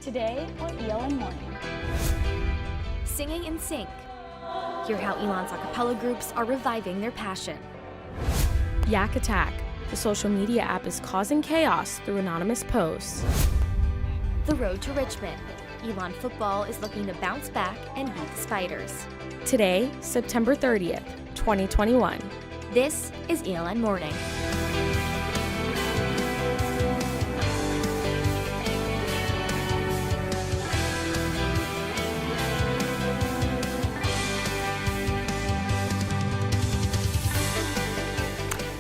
today on ELN Morning. Singing in sync. Hear how Elon's a cappella groups are reviving their passion. Yak Attack. The social media app is causing chaos through anonymous posts. The road to Richmond. Elon football is looking to bounce back and beat the Spiders. Today, September 30th, 2021. This is ELN Morning.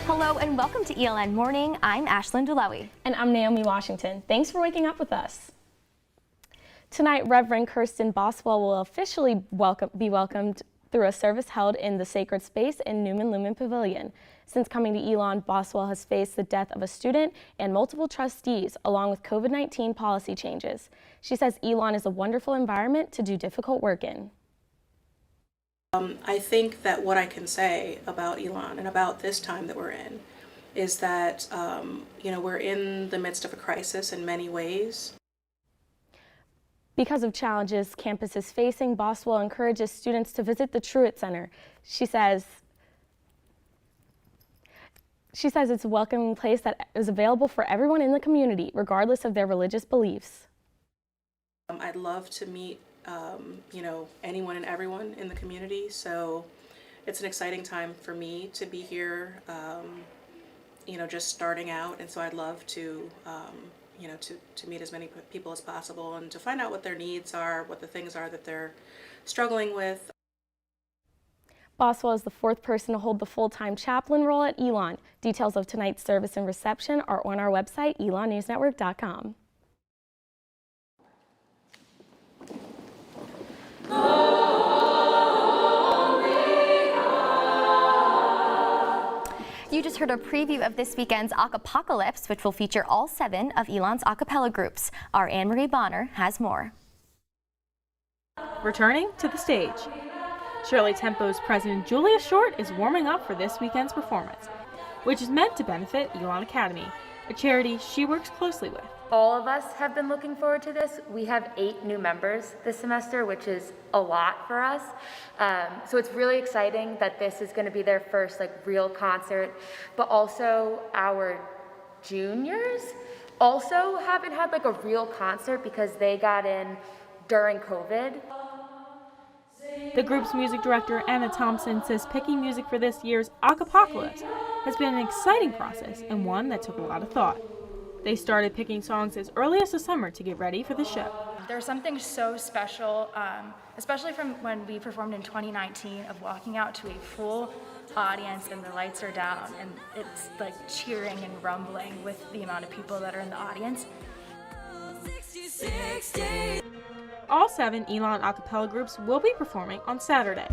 Hello and welcome to ELN Morning. I'm Ashlyn Dulawi. And I'm Naomi Washington. Thanks for waking up with us. Tonight, Reverend Kirsten Boswell will officially be welcomed through a service held in the sacred space in Newman Lumen Pavilion. Since coming to Elon, Boswell has faced the death of a student and multiple trustees, along with COVID-19 policy changes. She says Elon is a wonderful environment to do difficult work in. I think that what I can say about Elon and about this time that we're in is that, we're in the midst of a crisis in many ways. Because of challenges campus is facing, Boswell encourages students to visit the Truett Center. She says it's a welcoming place that is available for everyone in the community, regardless of their religious beliefs. I'd love to meet anyone and everyone in the community. So it's an exciting time for me to be here, just starting out. And so I'd love to, to meet as many people as possible and to find out what their needs are, what the things are that they're struggling with. Boswell is the fourth person to hold the full-time chaplain role at Elon. Details of tonight's service and reception are on our website, elonnewsnetwork.com. You just heard a preview of this weekend's Acapocalypse, which will feature all 7 of Elon's a cappella groups. Our Anne-Marie Bonner has more. Returning to the stage, Shirley Tempo's president Julia Short is warming up for this weekend's performance, which is meant to benefit Elon Academy, a charity she works closely with. All of us have been looking forward to this. We have 8 new members this semester, which is a lot for us. So it's really exciting that this is going to be their first real concert, but also our juniors also haven't had a real concert because they got in during COVID. The group's music director, Anna Thompson, says picking music for this year's Acapocalypse has been an exciting process and one that took a lot of thought. They started picking songs as early as the summer to get ready for the show. There's something so special, especially from when we performed in 2019, of walking out to a full audience and the lights are down and it's cheering and rumbling with the amount of people that are in the audience. All 7 Elon a cappella groups will be performing on Saturday.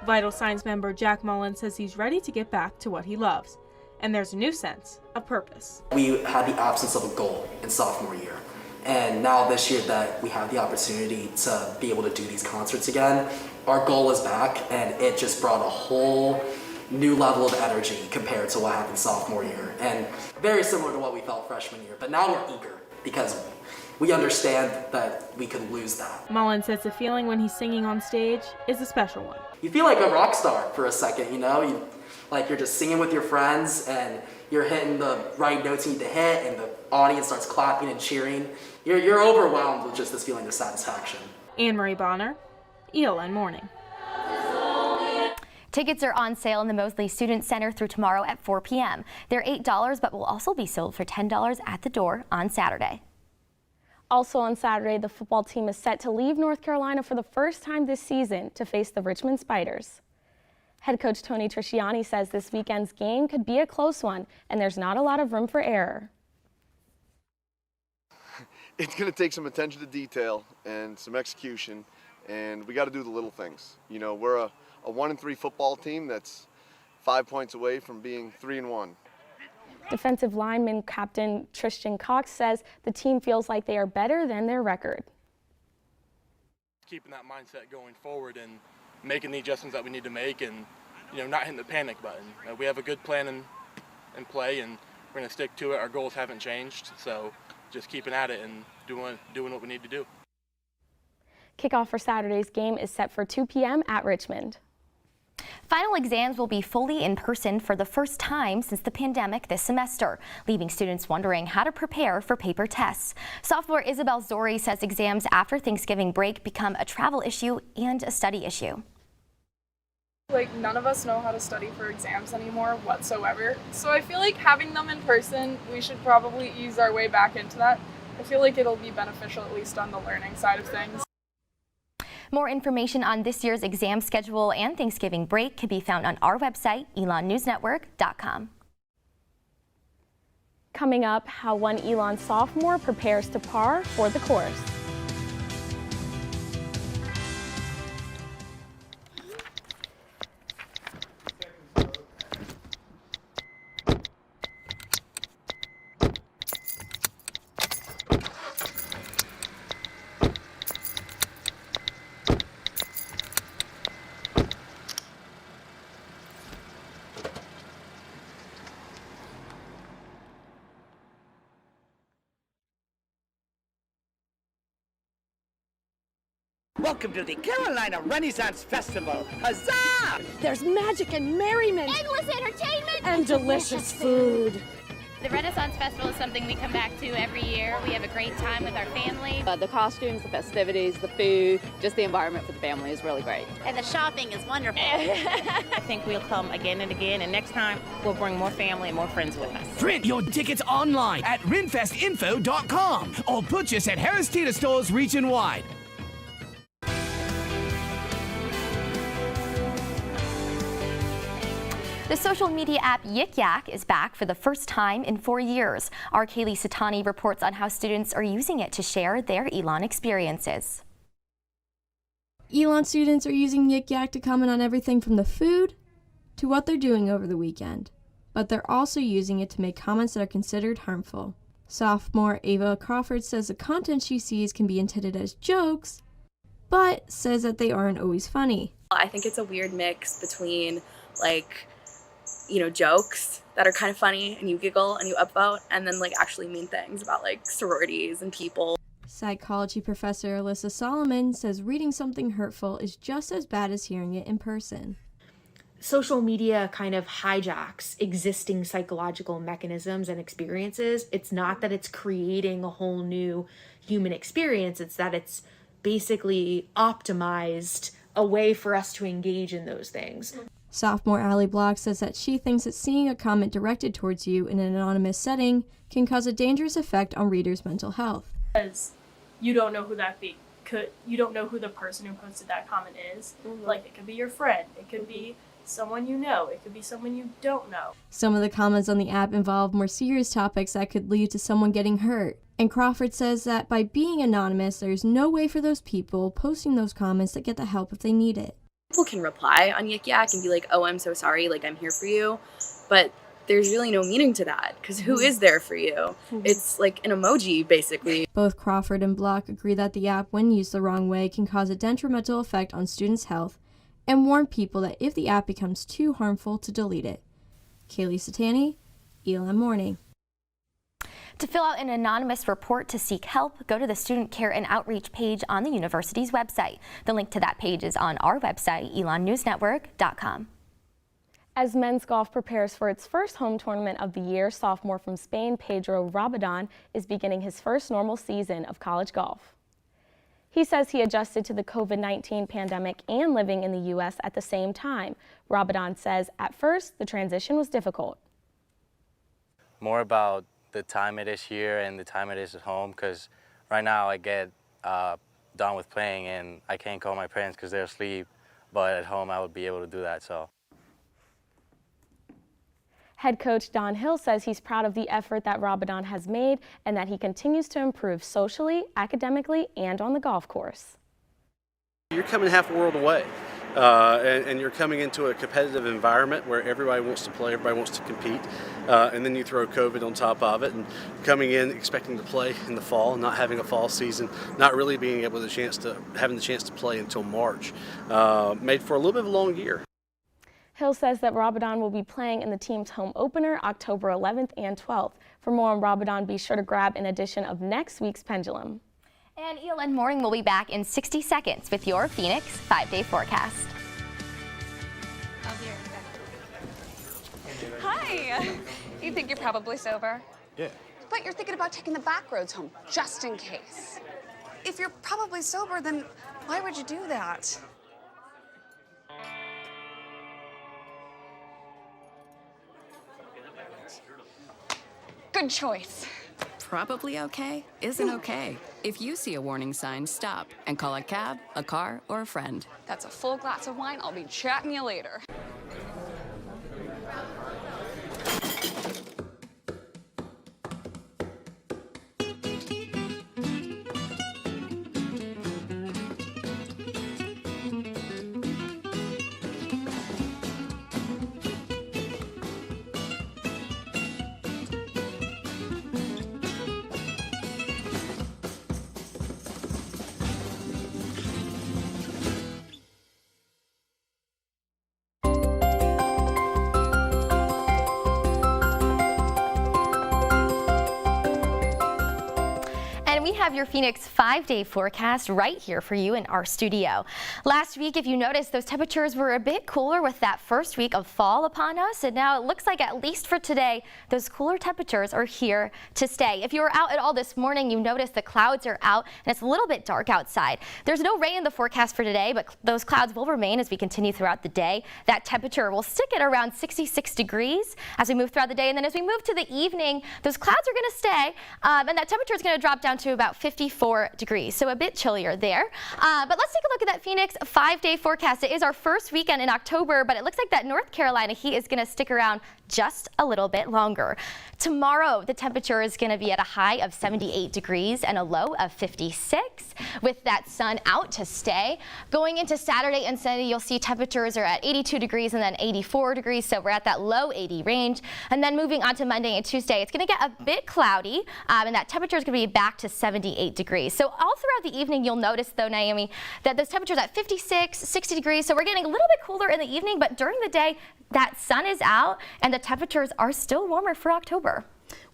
Vital Signs member Jack Mullen says he's ready to get back to what he loves, and there's a new sense of purpose. We had the absence of a goal in sophomore year, and now this year that we have the opportunity to be able to do these concerts again, our goal is back, and it just brought a whole new level of energy compared to what happened sophomore year, and very similar to what we felt freshman year, but now we're eager because we understand that we could lose that. Mullen says the feeling when he's singing on stage is a special one. You feel like a rock star for a second, you're just singing with your friends and you're hitting the right notes you need to hit and the audience starts clapping and cheering. You're overwhelmed with just this feeling of satisfaction. Anne-Marie Bonner, ELN Morning. Tickets are on sale in the Mosley Student Center through tomorrow at 4 p.m. They're $8, but will also be sold for $10 at the door on Saturday. Also on Saturday, the football team is set to leave North Carolina for the first time this season to face the Richmond Spiders. Head coach Tony Trisciani says this weekend's game could be a close one, and there's not a lot of room for error. It's going to take some attention to detail and some execution, and we got to do the little things. We're a 1-3 football team that's 5 points away from being 3-1. Defensive lineman captain Tristan Cox says the team feels like they are better than their record. Keeping that mindset going forward and making the adjustments that we need to make and, not hitting the panic button. We have a good plan in play and we're going to stick to it. Our goals haven't changed, so just keeping at it and doing what we need to do. Kickoff for Saturday's game is set for 2 p.m. at Richmond. Final exams will be fully in person for the first time since the pandemic this semester, leaving students wondering how to prepare for paper tests. Sophomore Isabel Zori says exams after Thanksgiving break become a travel issue and a study issue. Like, none of us know how to study for exams anymore whatsoever. So I feel like having them in person, we should probably ease our way back into that. I feel like it'll be beneficial, at least on the learning side of things. More information on this year's exam schedule and Thanksgiving break can be found on our website, elonnewsnetwork.com. Coming up, how one Elon sophomore prepares to par for the course. Welcome to the Carolina Renaissance Festival. Huzzah! There's magic and merriment. Endless entertainment. And delicious food. The Renaissance Festival is something we come back to every year. We have a great time with our family. The costumes, the festivities, the food, just the environment for the family is really great. And the shopping is wonderful. I think we'll come again and again, and next time we'll bring more family and more friends with us. Print your tickets online at renfestinfo.com or purchase at Harris Teeter stores region-wide. The social media app Yik Yak is back for the first time in 4 years. Our Kaylee Satani reports on how students are using it to share their Elon experiences. Elon students are using Yik Yak to comment on everything from the food to what they're doing over the weekend. But they're also using it to make comments that are considered harmful. Sophomore Ava Crawford says the content she sees can be intended as jokes, but says that they aren't always funny. I think it's a weird mix between, like, jokes that are kind of funny and you giggle and you upvote, and then actually mean things about sororities and people. Psychology professor Alyssa Solomon says reading something hurtful is just as bad as hearing it in person. Social media kind of hijacks existing psychological mechanisms and experiences. It's not that it's creating a whole new human experience, it's that it's basically optimized a way for us to engage in those things. Sophomore Allie Block says that she thinks that seeing a comment directed towards you in an anonymous setting can cause a dangerous effect on readers' mental health. Because you don't know who you don't know who the person who posted that comment is. Like, it could be your friend, it could be someone you know, it could be someone you don't know. Some of the comments on the app involve more serious topics that could lead to someone getting hurt. And Crawford says that by being anonymous, there's no way for those people posting those comments to get the help if they need it. People can reply on Yik Yak and be like, oh, I'm so sorry, I'm here for you. But there's really no meaning to that, because who is there for you? It's like an emoji, basically. Both Crawford and Block agree that the app, when used the wrong way, can cause a detrimental effect on students' health, and warn people that if the app becomes too harmful, to delete it. Kaylee Satani, ELN Morning. To fill out an anonymous report to seek help, go to the Student Care and Outreach page on the university's website. The link to that page is on our website, elonnewsnetwork.com. As men's golf prepares for its first home tournament of the year, sophomore from Spain, Pedro Rabadon, is beginning his first normal season of college golf. He says he adjusted to the COVID-19 pandemic and living in the U.S. at the same time. Rabadon says at first the transition was difficult. More about the time it is here and the time it is at home, because right now I get done with playing and I can't call my parents because they're asleep, but at home I would be able to do that. So. Head coach Don Hill says he's proud of the effort that Rabadon has made and that he continues to improve socially, academically, and on the golf course. You're coming half a world away. And you're coming into a competitive environment where everybody wants to play, everybody wants to compete, and then you throw COVID on top of it, and coming in expecting to play in the fall, not having a fall season, not really being able having the chance to play until March, made for a little bit of a long year. Hill says that Ramadan will be playing in the team's home opener October 11th and 12th. For more on Ramadan, be sure to grab an edition of next week's Pendulum. And ELN Morning will be back in 60 seconds with your Phoenix 5-day forecast. Hi. You think you're probably sober? Yeah. But you're thinking about taking the back roads home, just in case. If you're probably sober, then why would you do that? Good choice. Probably okay isn't okay. If you see a warning sign, stop and call a cab, a car, or a friend. That's a full glass of wine. I'll be chatting you later. We have your Phoenix 5-day forecast right here for you in our studio. Last week, if you noticed, those temperatures were a bit cooler with that first week of fall upon us, and now it looks like, at least for today, those cooler temperatures are here to stay. If you were out at all this morning, you noticed the clouds are out and it's a little bit dark outside. There's no rain in the forecast for today, but those clouds will remain as we continue throughout the day. That temperature will stick at around 66 degrees as we move throughout the day, and then as we move to the evening, those clouds are going to stay, and that temperature is going to drop down to about 54 degrees, so a bit chillier there. But let's take a look at that Phoenix 5-day forecast. It is our first weekend in October, but it looks like that North Carolina heat is going to stick around just a little bit longer. Tomorrow, the temperature is going to be at a high of 78 degrees and a low of 56, with that sun out to stay. Going into Saturday and Sunday, you'll see temperatures are at 82 degrees and then 84 degrees, so we're at that low 80 range. And then moving on to Monday and Tuesday, it's going to get a bit cloudy, and that temperature is going to be back to 78 degrees. So all throughout the evening, you'll notice, though, Naomi, that those temperatures at 56, 60 degrees, so we're getting a little bit cooler in the evening, but during the day, that sun is out and the temperatures are still warmer for October.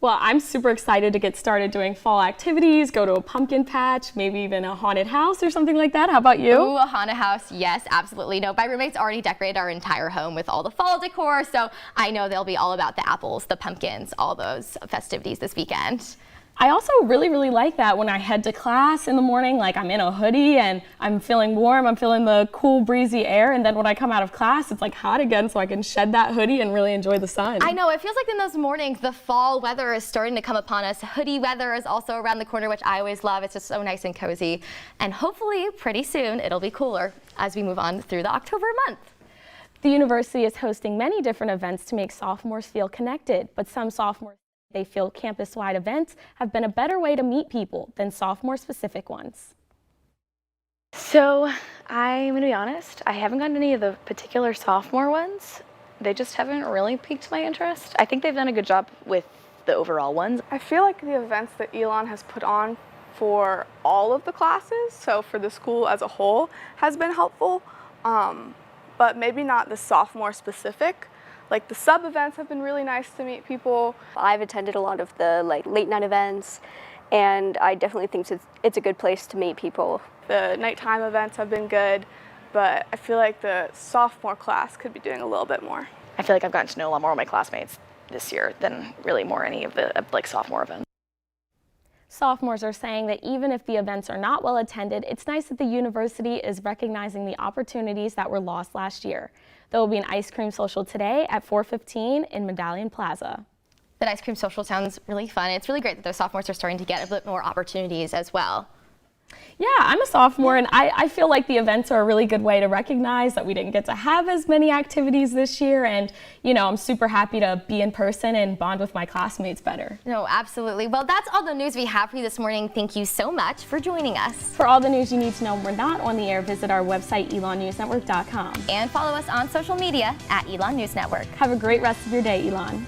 Well, I'm super excited to get started doing fall activities, go to a pumpkin patch, maybe even a haunted house or something like that. How about you? Ooh, a haunted house, yes, absolutely. No, my roommate's already decorated our entire home with all the fall decor, so I know they'll be all about the apples, the pumpkins, all those festivities this weekend. I also really like that when I head to class in the morning, like I'm in a hoodie and I'm feeling warm, I'm feeling the cool breezy air, and then when I come out of class, it's like hot again, so I can shed that hoodie and really enjoy the sun. I know, it feels like in those mornings, the fall weather is starting to come upon us. Hoodie weather is also around the corner, which I always love. It's just so nice and cozy. And hopefully, pretty soon, it'll be cooler as we move on through the October month. The university is hosting many different events to make sophomores feel connected, but some sophomores they feel campus-wide events have been a better way to meet people than sophomore-specific ones. So I'm going to be honest, I haven't gone to any of the particular sophomore ones. They just haven't really piqued my interest. I think they've done a good job with the overall ones. I feel like the events that ELN has put on for all of the classes, so for the school as a whole, has been helpful, but maybe not the sophomore specific. Like the sub events have been really nice to meet people. I've attended a lot of the late night events, and I definitely think it's a good place to meet people. The nighttime events have been good, but I feel like the sophomore class could be doing a little bit more. I feel like I've gotten to know a lot more of my classmates this year than really more any of the sophomore events. Sophomores are saying that even if the events are not well attended, it's nice that the university is recognizing the opportunities that were lost last year. There will be an ice cream social today at 4:15 in Medallion Plaza. That ice cream social sounds really fun. It's really great that those sophomores are starting to get a bit more opportunities as well. Yeah, I'm a sophomore, and I feel like the events are a really good way to recognize that we didn't get to have as many activities this year, and you know, I'm super happy to be in person and bond with my classmates better. No, absolutely. Well, that's all the news we have for you this morning. Thank you so much for joining us. For all the news you need to know when we're not on the air, visit our website, elonnewsnetwork.com. And follow us on social media at Elon News Network. Have a great rest of your day, Elon.